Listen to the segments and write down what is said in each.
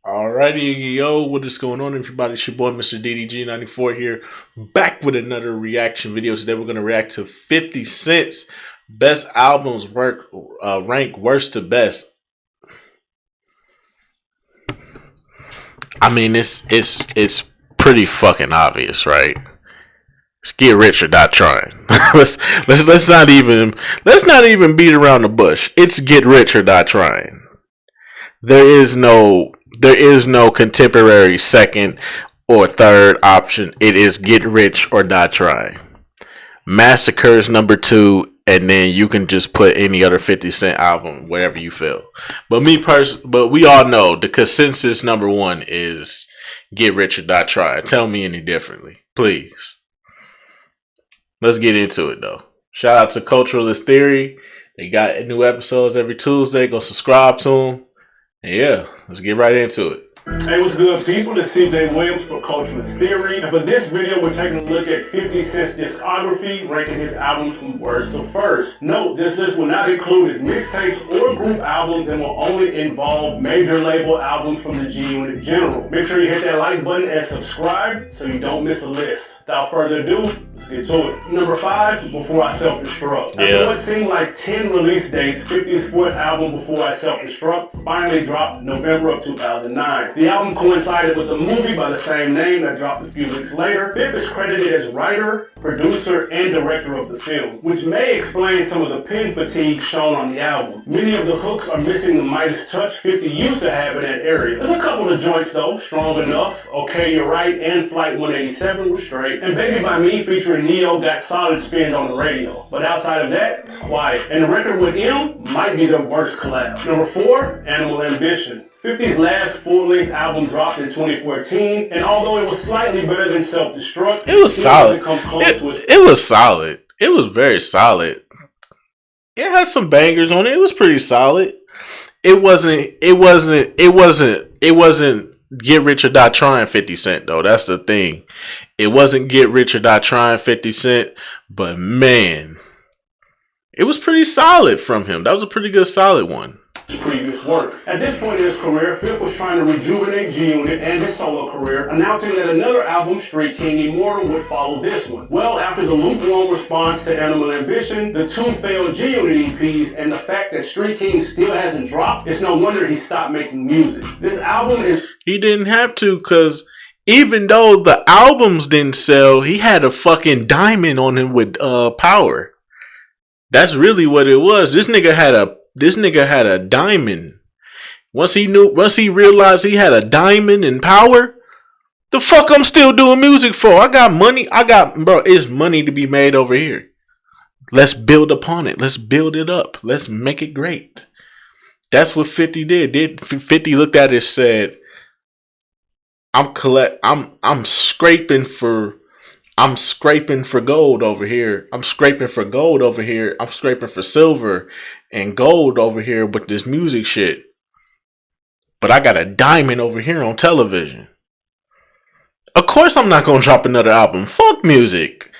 Alrighty, yo, what is going on, everybody? It's your boy, Mr. DDG94 here, back with another reaction video. Today, we're going to react to 50 Cent's best albums, rank worst to best. I mean, it's pretty fucking obvious, right? Let's get rich or die trying. let's not even beat around the bush. It's get rich or die trying. There is no contemporary second or third option. It is get rich or die trying. Massacre is number 2, and then you can just put any other 50 Cent album wherever you feel. But we all know the consensus number 1 is get rich or die trying. Tell me any differently, please. Let's get into it though. Shout out to Culturalist Theory. They got new episodes every Tuesday. Go subscribe to them. And yeah, let's get right into it. Hey, what's good, people? This is CJ Williams for Culturalist Theory. And for this video, we're taking a look at 50 Cent's discography, ranking his albums from worst to first. Note, this list will not include his mixtapes or group albums and will only involve major label albums from the G Unit General. Make sure you hit that like button and subscribe so you don't miss a list. Without further ado, let's get to it. Number 5, Before I Self-Destruct. After what seemed like 10 release dates, 50's fourth album, Before I Self-Destruct, finally dropped November of 2009. The album coincided with a movie by the same name that dropped a few weeks later. 50 is credited as writer, producer, and director of the film, which may explain some of the pen fatigue shown on the album. Many of the hooks are missing the Midas touch 50 used to have in that area. There's a couple of joints though, Strong Enough, Okay You're Right, and Flight 187 were straight, and Baby by Me featuring Neo got solid spins on the radio. But outside of that, it's quiet. And the record with M might be their worst collab. Number 4, Animal Ambition. 50's last full-length album dropped in 2014, and although it was slightly better than Self-Destruct, it was solid. It was solid. It was very solid. It had some bangers on it. It was pretty solid. It wasn't get rich or die trying 50 Cent though. That's the thing. It wasn't get rich or die trying 50 Cent, but man, it was pretty solid from him. That was a pretty good solid one. Previous work. At this point in his career, 50 was trying to rejuvenate G Unit and his solo career, announcing that another album, Street King Immortal, would follow this one. Well, after the lukewarm response to Animal Ambition, the 2 failed G Unit EPs, and the fact that Street King still hasn't dropped, it's no wonder he stopped making music. This album is... He didn't have to, because even though the albums didn't sell, he had a fucking diamond on him with Power. That's really what it was. This nigga had a diamond. Once he realized he had a diamond in Power, the fuck I'm still doing music for? I got money. Bro, it's money to be made over here. Let's build upon it. Let's build it up. Let's make it great. That's what 50 did. 50 looked at it and said, I'm scraping for gold over here. I'm scraping for gold over here. I'm scraping for silver and gold over here with this music shit. But I got a diamond over here on television. Of course I'm not gonna drop another album. Fuck music.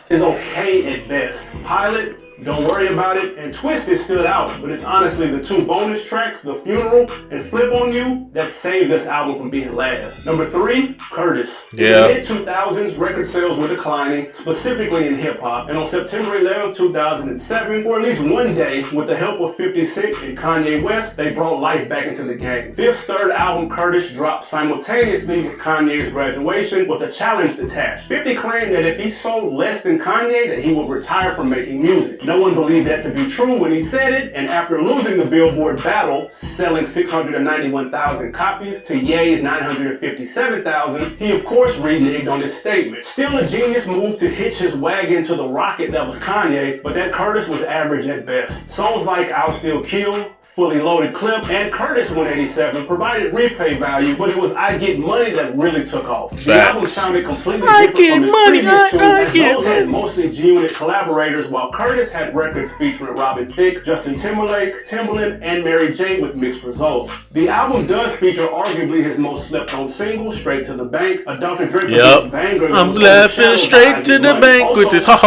Is okay at best. Pilot, Don't Worry About It, and Twisted stood out, but it's honestly the 2 bonus tracks, The Funeral and Flip on You, that saved this album from being last. Number 3, Curtis. In the mid-2000s, record sales were declining, specifically in hip-hop, and on September 11, 2007, for at least one day, with the help of 50 Cent and Kanye West, they brought life back into the game. 50's third album, Curtis, dropped simultaneously with Kanye's Graduation, with a challenge attached. 50 claimed that if he sold less than Kanye, that he would retire from making music. No one believed that to be true when he said it, and after losing the Billboard battle, selling 691,000 copies to Ye's 957,000, he of course reneged on his statement. Still a genius move to hitch his wagon to the rocket that was Kanye, but that Curtis was average at best. Songs like I'll Still Kill, Fully Loaded Clip, and Curtis 187 provided replay value, but it was I Get Money that really took off. The album sounded completely different from his previous 2, as those had mostly G-Unit collaborators, while Curtis had records featuring Robin Thicke, Justin Timberlake, Timbaland, and Mary J with mixed results. The album does feature arguably his most slept-on single, Straight to the Bank, a Dr. Dre banger. I'm laughing straight to the bank with this ha.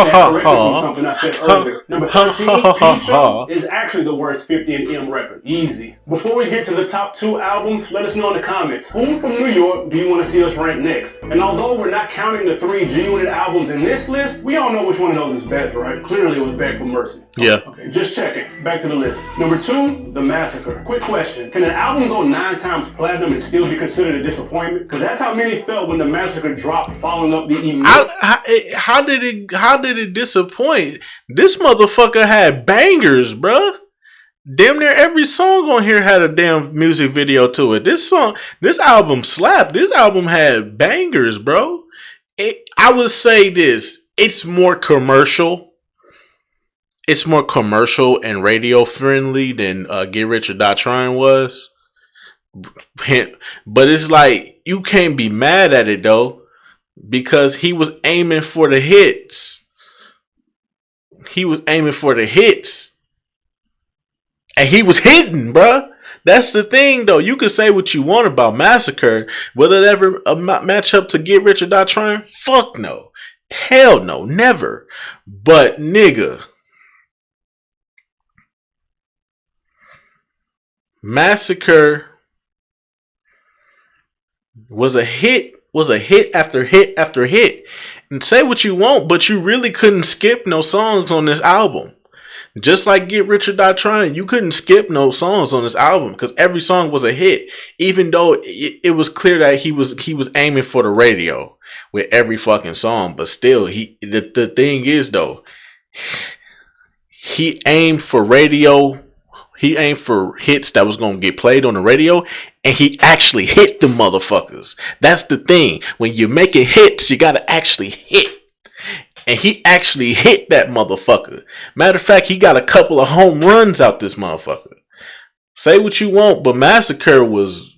Number 13, Future, is actually the worst 50 and M record. Easy. Before we get to the top 2 albums, let us know in the comments, who from New York do you want to see us rank next? And although we're not counting the 3 G-Unit albums in this list, we all know which one of those is best, right? Clearly it was Beg for Mercy. Yeah. Okay, just checking. Back to the list. Number 2, The Massacre. Quick question. Can an album go 9 times platinum and still be considered a disappointment? Because that's how many felt when The Massacre dropped following up the How did it disappoint? This motherfucker had bangers, bruh. Damn near every song on here had a damn music video to it. This album slapped. This album had bangers, bro. I would say this. It's more commercial. It's more commercial and radio friendly than Get Rich or Die Trying was. But it's like, you can't be mad at it though, because he was aiming for the hits. He was aiming for the hits. And he was hitting, bruh. That's the thing though. You can say what you want about Massacre. Will it ever match up to Get Rich or Die Trying? Fuck no. Hell no. Never. But nigga, Massacre was a hit after hit after hit. And say what you want, but you really couldn't skip no songs on this album. Just like Get Rich or Die Trying, you couldn't skip no songs on this album because every song was a hit. Even though it was clear that he was aiming for the radio with every fucking song, but still, the thing is though, he aimed for radio. He aimed for hits that was gonna get played on the radio, and he actually hit the motherfuckers. That's the thing. When you're making hits, you gotta actually hit. And he actually hit that motherfucker. Matter of fact, he got a couple of home runs out this motherfucker. Say what you want, but Massacre was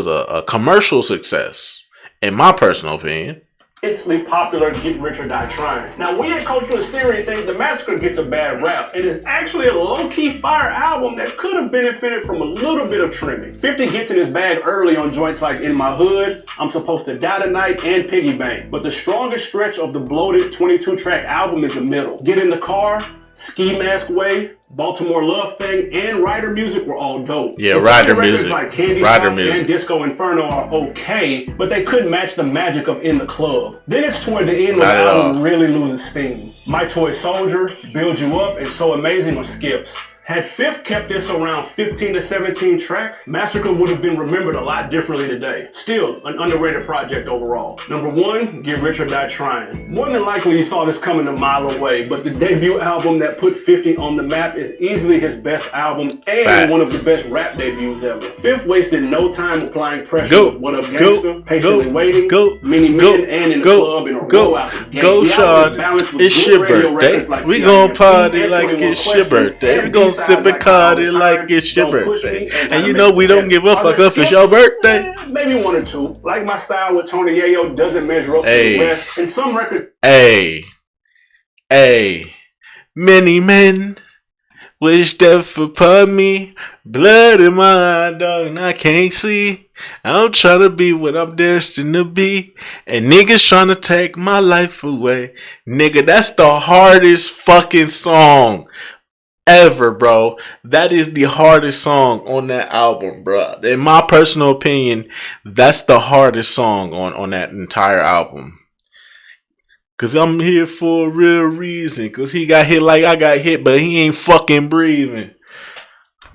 a commercial success, in my personal opinion. Instantly popular Get Rich or Die Trying. Now, we at Culturalist Theory think The Massacre gets a bad rap. It is actually a low-key fire album that could have benefited from a little bit of trimming. 50 gets in his bag early on joints like In My Hood, I'm Supposed to Die Tonight, and Piggy Bank. But the strongest stretch of the bloated 22-track album is the middle. Get in the Car, Ski Mask Way, Baltimore Love Thing, and Rider Music were all dope. Yeah, Rider Music. Like Candy Shop and Disco Inferno are okay, but they couldn't match the magic of In the Club. Then it's toward the end when the album really loses steam. My Toy Soldier, Build You Up, and So Amazing are skips. Had Fifth kept this around 15 to 17 tracks, Massacre would have been remembered a lot differently today. Still, an underrated project overall. Number 1, Get Rich or Die Trying. More than likely you saw this coming a mile away, but the debut album that put 50 on the map is easily his best album and one of the best rap debuts ever. Fifth wasted no time applying pressure with What Up Gangsta, Patiently Waiting, Many Men, and In the Club in a row out the gate. Go, Sean. It's your birthday. We gon' party like it's your birthday. We gon' sip a Cardi like it's your birthday. And you know we don't give a fuck if it's your birthday. Maybe 1 or 2. Like My Style with Tony Yayo doesn't measure up to the rest. And some records. Many men wish death upon me. Blood in my eye, dog, and I can't see. I'm trying to be what I'm destined to be. And niggas trying to take my life away. Nigga, that's the hardest fucking song ever, bro. That is the hardest song on that album, bro. In my personal opinion, that's the hardest song on that entire album. Cause I'm here for a real reason. Cause he got hit like I got hit, but he ain't fucking breathing.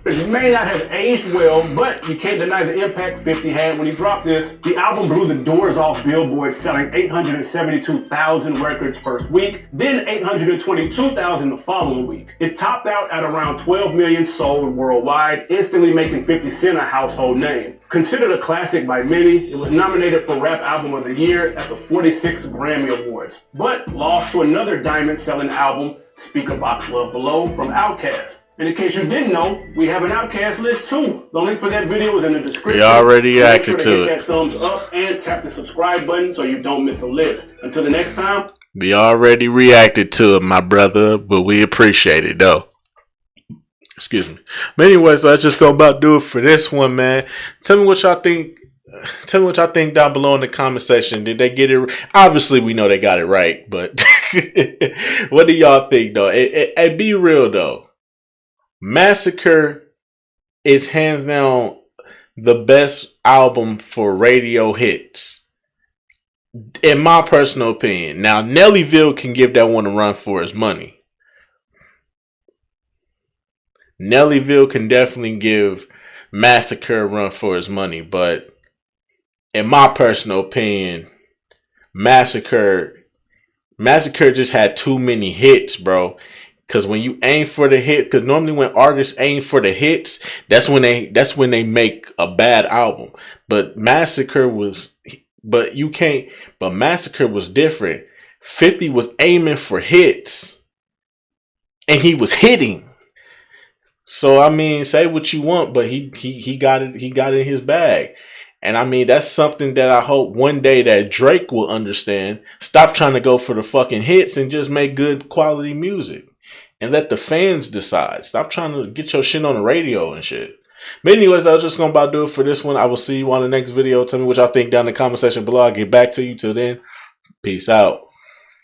It may not have aged well, but you can't deny the impact 50 had when he dropped this. The album blew the doors off Billboard, selling 872,000 records first week, then 822,000 the following week. It topped out at around 12 million sold worldwide, instantly making 50 Cent a household name. Considered a classic by many, it was nominated for Rap Album of the Year at the 46 Grammy Awards, but lost to another diamond-selling album, Speaker Box Love Below, from Outkast. And in case you didn't know, we have an Outkast list too. The link for that video is in the description. We already reacted Make sure to hit it. that thumbs up and tap the subscribe button so you don't miss a list. Until the next time. We already reacted to it, my brother, but we appreciate it though. Excuse me. But anyways, that's just gonna about do it for this one, man. Tell me what y'all think. Tell me what y'all think down below in the comment section. Did they get it? Obviously, we know they got it right, but What do y'all think though? And be real though. Massacre is hands down the best album for radio hits, in my personal opinion. Now, Nellyville can give that one a run for his money. Nellyville can definitely give Massacre a run for his money, but in my personal opinion, Massacre just had too many hits, bro. Because when you aim for the hit, because normally when artists aim for the hits, that's when they make a bad album. But Massacre was different. 50 was aiming for hits, and he was hitting. So I mean, say what you want, but he got it. He got it in his bag. And I mean, that's something that I hope one day that Drake will understand. Stop trying to go for the fucking hits and just make good quality music. And let the fans decide. Stop trying to get your shit on the radio and shit. But anyways, I was just going to about do it for this one. I will see you on the next video. Tell me what y'all think down in the comment section below. I'll get back to you. Till then, peace out.